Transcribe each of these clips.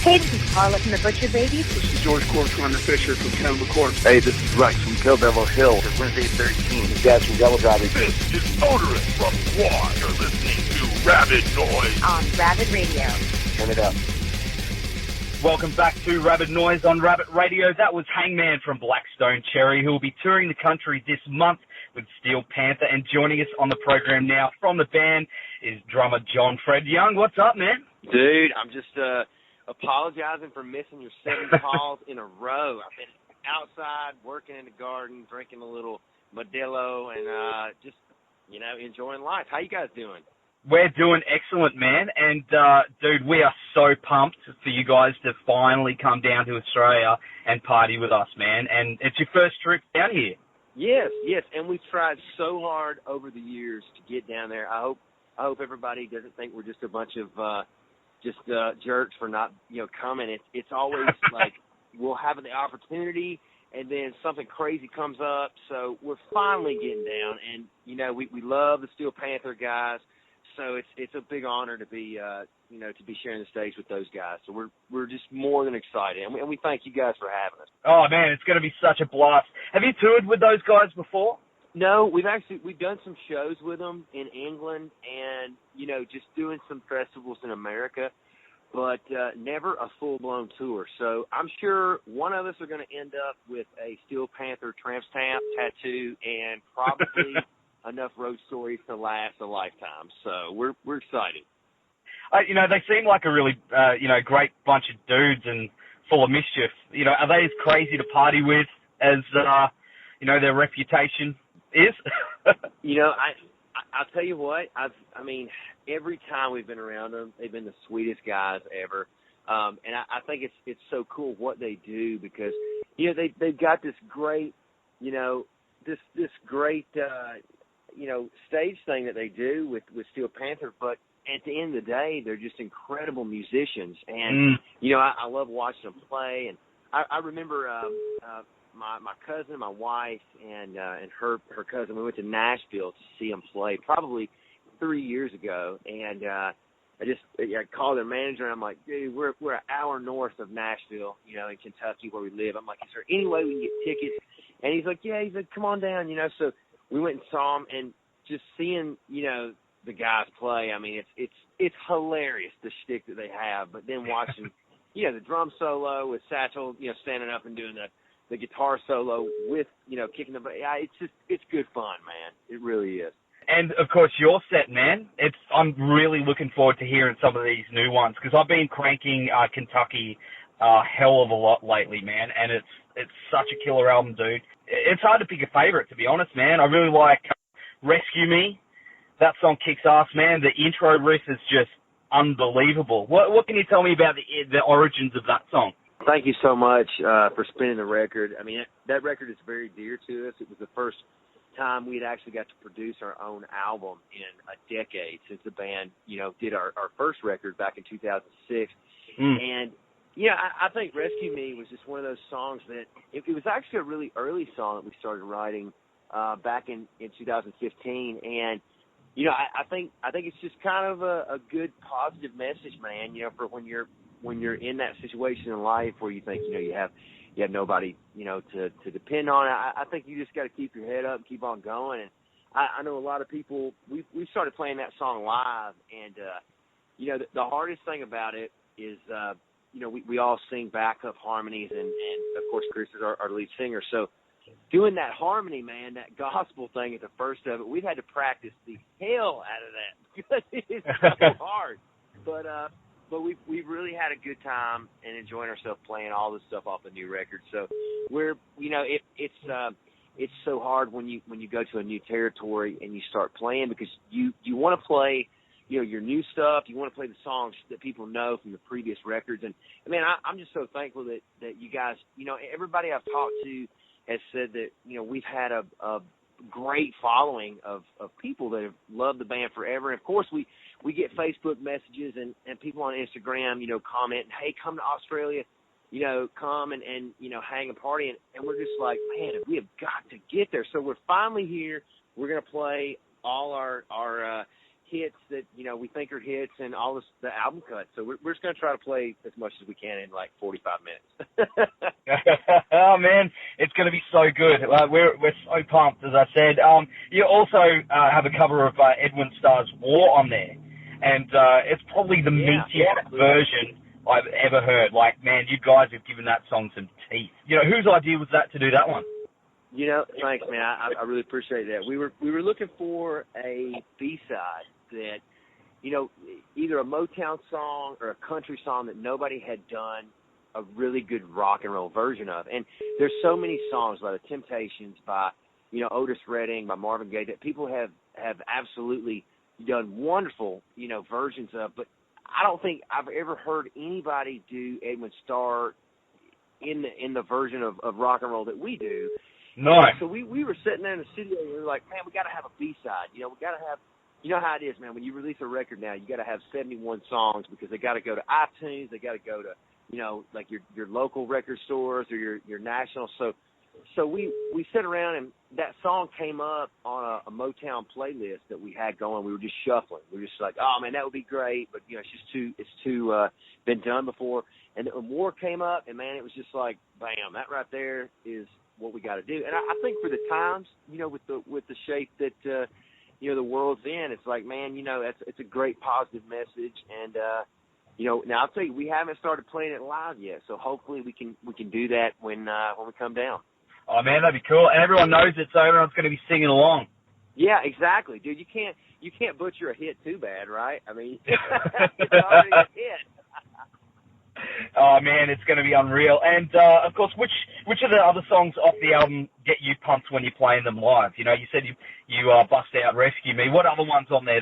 Hey, this is Carla from the Butcher Babies. This is George Corcoran Fisher from Cannibal Corpse. Hey, this is Rex from Kill Devil Hill. It's Wednesday 13. This is Dad from Devil Driving. This is Odorous from Quad. You're listening to Rabid Noise on Rabid Radio. Turn it up. Welcome back to Rabid Noise on Rabid Radio. That was Hangman from Blackstone Cherry, who will be touring the country this month with Steel Panther. And joining us on the program now from the band is drummer John Fred Young. What's up, man? Dude, I'm just apologizing for missing your 7 calls in a row. I've been outside working in the garden, drinking a little Modelo, and just, enjoying life. How you guys doing? We're doing excellent, man. And, dude, we are so pumped for you guys to finally come down to Australia and party with us, man. And it's your first trip down here. Yes, and we've tried so hard over the years to get down there. I hope everybody doesn't think we're just a bunch of jerks for not, coming. It's always like we'll have the opportunity, and then something crazy comes up. So we're finally getting down, and we love the Steel Panther guys. So it's a big honor to be to be sharing the stage with those guys. So we're just more than excited, and we thank you guys for having us. Oh man, it's going to be such a blast. Have you toured with those guys before? No, we've done some shows with them in England, and just doing some festivals in America, but never a full-blown tour. So I'm sure one of us are going to end up with a Steel Panther tramp stamp tattoo, and probably enough road stories to last a lifetime. So we're excited. They seem like a really great bunch of dudes and full of mischief. Are they as crazy to party with as their reputation is? I'll tell you what, every time we've been around them, they've been the sweetest guys ever. And I think it's so cool what they do, because, they've got this great, this great, stage thing that they do with Steel Panther, but at the end of the day, they're just incredible musicians. And, I love watching them play. And I remember, my cousin, my wife, and her cousin, we went to Nashville to see them play probably 3 years ago, and I called their manager, and I'm like, dude, we're an hour north of Nashville, in Kentucky where we live. I'm like, is there any way we can get tickets? And he's like, yeah. He's like, come on down, So we went and saw them, and just seeing, the guys play. It's hilarious, the shtick that they have. But then watching, the drum solo with Satchel, standing up and doing the guitar solo with, kicking the bass. It's good fun, man. It really is. And, of course, your set, man. I'm really looking forward to hearing some of these new ones, because I've been cranking Kentucky a hell of a lot lately, man, and it's such a killer album, dude. It's hard to pick a favorite, to be honest, man. I really like Rescue Me. That song kicks ass, man. The intro riff is just unbelievable. What can you tell me about the origins of that song? Thank you so much for spinning the record. That record is very dear to us. It was the first time we'd actually got to produce our own album in a decade since the band, did our first record back in 2006. And, I think Rescue Me was just one of those songs that it was actually a really early song that we started writing back in 2015. And, I think it's just kind of a good positive message, man, for when you're in that situation in life where you think, you have nobody, to depend on. I think you just got to keep your head up and keep on going. And I know a lot of people, we started playing that song live, and, the hardest thing about it is, we all sing backup harmonies, and of course, Chris is our lead singer. So doing that harmony, man, that gospel thing at the first of it, we've had to practice the hell out of that because it's so hard. But we've really had a good time and enjoying ourselves playing all this stuff off the new record. So we're, it's so hard when you go to a new territory and you start playing, because you want to play, your new stuff. You want to play the songs that people know from your previous records. And man, I'm just so thankful that you guys, everybody I've talked to has said that, we've had a great following of people that have loved the band forever. And of course we get Facebook messages and people on Instagram, comment, hey, come to Australia, come and hang and party. And we're just like, man, we have got to get there. So we're finally here. We're going to play all our hits that, we think are hits and all this, the album cuts. So we're just going to try to play as much as we can in like 45 minutes. Oh, man, it's going to be so good. We're so pumped, as I said. You also have a cover of Edwin Starr's War on there. And it's probably the meatiest version I've ever heard. Like, man, you guys have given that song some teeth. Whose idea was that to do that one? Thanks, man. I really appreciate that. We were looking for a B-side that, either a Motown song or a country song that nobody had done a really good rock and roll version of. And there's so many songs by the Temptations, by, Otis Redding, by Marvin Gaye, that people have absolutely done wonderful, versions of. But I don't think I've ever heard anybody do Edwin Starr in the version of rock and roll that we do. No. So we were sitting there in the studio and we were like, man, we got to have a B-side. We got to have, how it is, man. When you release a record now, you got to have 71 songs because they got to go to iTunes. They got to go to, like your local record stores or your national. So we sat around and that song came up on a Motown playlist that we had going. We were just shuffling. We were just like, oh man, that would be great, but it's too been done before. And then War came up, and man, it was just like, bam, that right there is what we got to do. And I think for the times, with the shape that the world's in, it's like, man, it's a great positive message. And now I'll tell you, we haven't started playing it live yet, so hopefully we can do that when we come down. Oh man, that'd be cool. And everyone knows it, so everyone's going to be singing along. Yeah, exactly, dude. You can't butcher a hit too bad, right? I mean, it's already a hit. Oh man, it's going to be unreal. And of course, which of the other songs off the album get you pumped when you're playing them live? You said you bust out "Rescue Me." What other ones on there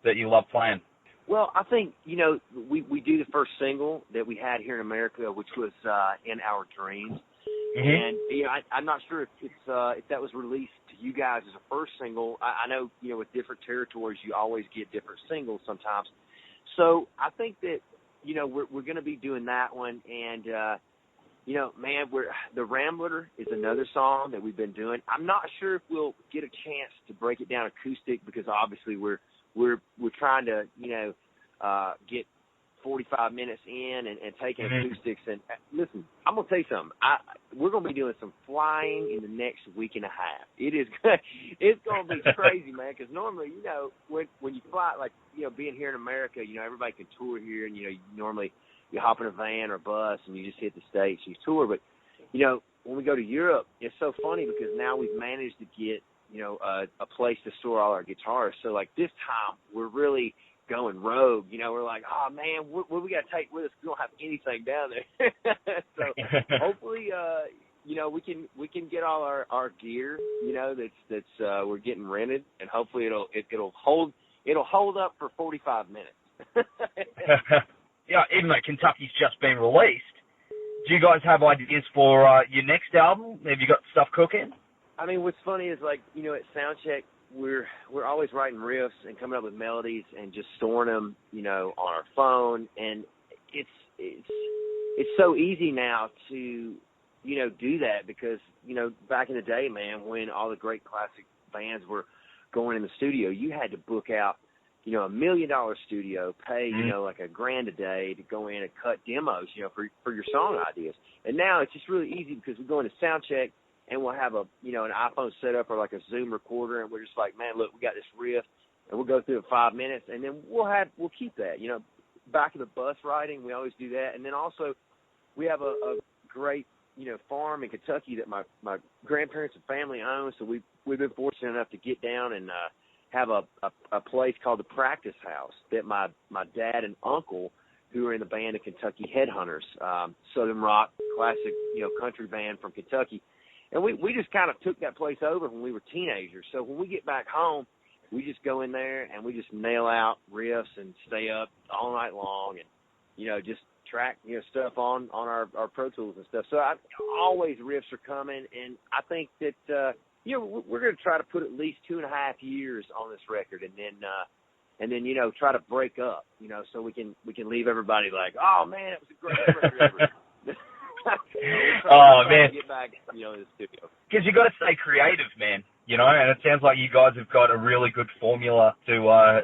that you love playing? Well, I think we do the first single that we had here in America, which was "In Our Dreams." Mm-hmm. And I'm not sure if that was released to you guys as a first single. I know with different territories you always get different singles sometimes. So I think that we're going to be doing that one, and man, the Rambler is another song that we've been doing. I'm not sure if we'll get a chance to break it down acoustic because obviously we're trying to get 45 minutes in and taking acoustics. And listen, I'm gonna tell you something. We're gonna be doing some flying in the next week and a half. It's gonna be crazy, man. Because normally, when you fly, like being here in America, everybody can tour here, and you normally you hop in a van or bus and you just hit the States, you tour. But when we go to Europe, it's so funny because now we've managed to get a place to store all our guitars. So like this time, we're really going rogue. We're like, oh man, what we got to take with us? We don't have anything down there. So hopefully, we can get all our gear, that's we're getting rented, and hopefully it'll hold up for 45 minutes. Yeah, even though Kentucky's just been released, do you guys have ideas for your next album? Have you got stuff cooking? I mean, what's funny is like, at Soundcheck, we're always writing riffs and coming up with melodies and just storing them, on our phone. And it's so easy now to, do that because, back in the day, man, when all the great classic bands were going in the studio, you had to book out, $1 million studio, pay, like $1,000 a day to go in and cut demos, for your song ideas. And now it's just really easy because we go into Soundcheck and we'll have an iPhone set up or like a Zoom recorder, and we're just like, man, look, we got this riff, and we'll go through it in 5 minutes, and then we'll keep that. Back of the bus riding, we always do that, and then also we have a great farm in Kentucky that my grandparents and family own, so we've been fortunate enough to get down and have a place called the Practice House that my dad and uncle, who are in the band of Kentucky Headhunters, Southern rock, classic, country band from Kentucky. And we just kind of took that place over when we were teenagers. So when we get back home, we just go in there and we just nail out riffs and stay up all night long and, just track, stuff on our Pro Tools and stuff. So always riffs are coming. And I think that, we're going to try to put at least 2.5 years on this record and then, try to break up, so we can leave everybody like, oh man, it was a great record ever. Oh man, get back, in the studio. Because you got to stay creative, man. And it sounds like you guys have got a really good formula to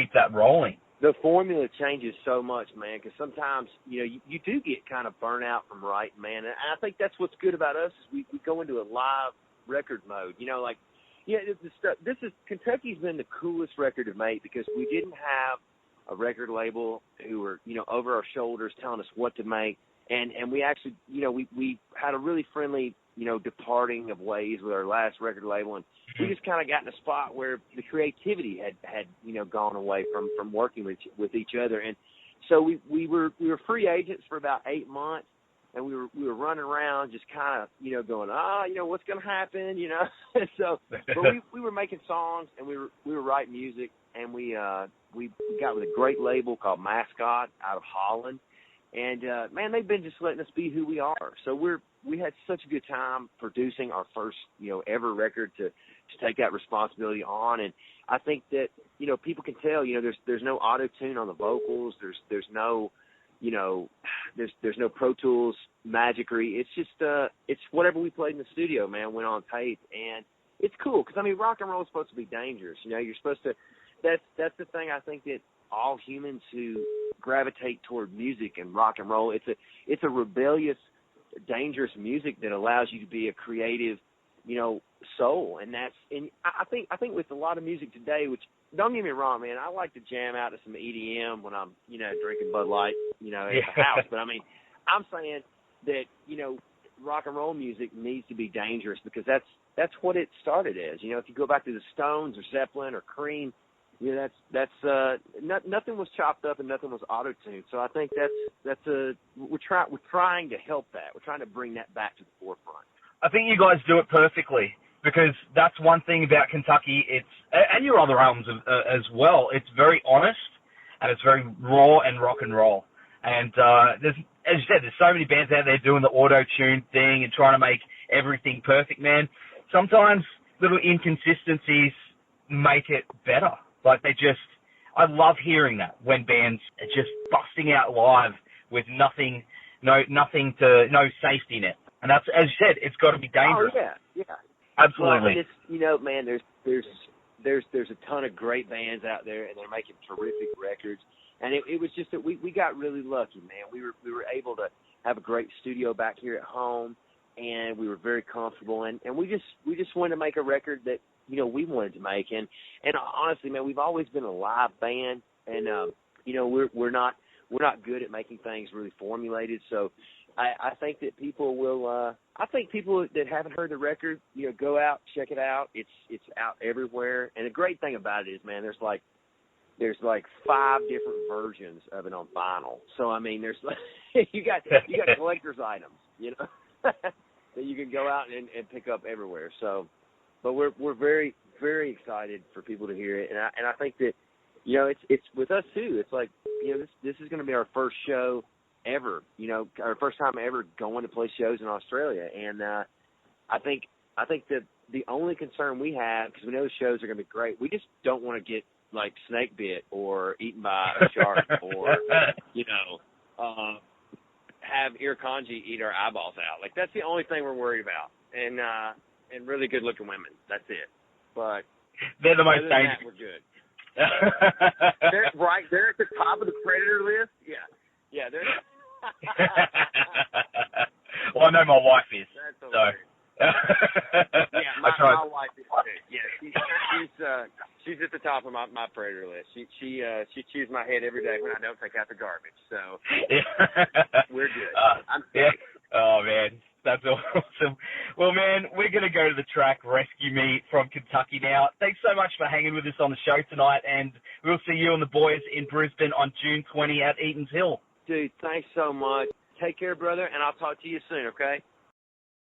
keep that rolling. The formula changes so much, man, because sometimes, you do get kind of burnout from writing, man. And I think that's what's good about us is we go into a live record mode. Kentucky's been the coolest record to make because we didn't have a record label who were, over our shoulders telling us what to make. And we actually, we had a really friendly, departing of ways with our last record label. And we just kind of got in a spot where the creativity had gone away from working with each other. And so we were free agents for about 8 months. And we were running around just kind of, going, what's going to happen, And so, but we were making songs and we were writing music, and we got with a great label called Mascot out of Holland. And, man, they've been just letting us be who we are. So we had such a good time producing our first, ever record to take that responsibility on. And I think that, people can tell, there's no auto-tune on the vocals. There's no, there's no Pro Tools magicry. It's just, it's whatever we played in the studio, man, went on tape. And it's cool because, rock and roll is supposed to be dangerous. You're supposed to, that's the thing I think that all humans who gravitate toward music and rock and roll, it's a rebellious, dangerous music that allows you to be a creative, soul. And I think with a lot of music today, which, don't get me wrong, man, I like to jam out to some EDM when I'm, drinking Bud Light, at the house. But I'm saying that, rock and roll music needs to be dangerous because that's what it started as. If you go back to the Stones or Zeppelin or Cream, nothing was chopped up and nothing was auto-tuned. So I think we're trying to help that. We're trying to bring that back to the forefront. I think you guys do it perfectly because that's one thing about Kentucky. And your other albums as well. It's very honest and it's very raw and rock and roll. And as you said, there's so many bands out there doing the auto-tune thing and trying to make everything perfect, man. Sometimes little inconsistencies make it better. Like I love hearing that when bands are just busting out live with no safety net. And that's, as you said, it's got to be dangerous. Oh, yeah. Absolutely. Well, it's, man, there's a ton of great bands out there, and they're making terrific records. And it was just that we got really lucky, man. We were able to have a great studio back here at home, and we were very comfortable. And we just wanted to make a record that, we wanted to make. And honestly, man, we've always been a live band, and we're not good at making things really formulated. So I think that people will. I think people that haven't heard the record, go out, check it out. It's out everywhere. And the great thing about it is, man, there's like 5 different versions of it on vinyl. So there's you got collector's items, that you can go out and pick up everywhere. So, but we're very, very excited for people to hear it, and I think that it's with us too. It's like this is going to be our first show ever, our first time ever going to play shows in Australia, and I think that the only concern we have, because we know the shows are going to be great, we just don't want to get like snake bit or eaten by a shark or have irkanji eat our eyeballs out. Like that's the only thing we're worried about, and really good looking women. That's it. But they're the most dangerous. We're good. They're at the top of the predator list. Yeah. They're. Well, I know my wife is. That's so. My wife is too. Yeah, she's at the top of my predator list. She chews my head every day when I don't take out the garbage. So we're good. I'm safe. Oh man, that's awesome. Well, man, we're gonna go to the track "Rescue Me" from Kentucky now. Thanks so much for hanging with us on the show tonight, and we'll see you and the boys in Brisbane on June 20 at Eaton's Hill. Dude, thanks so much. Take care, brother, and I'll talk to you soon. Okay.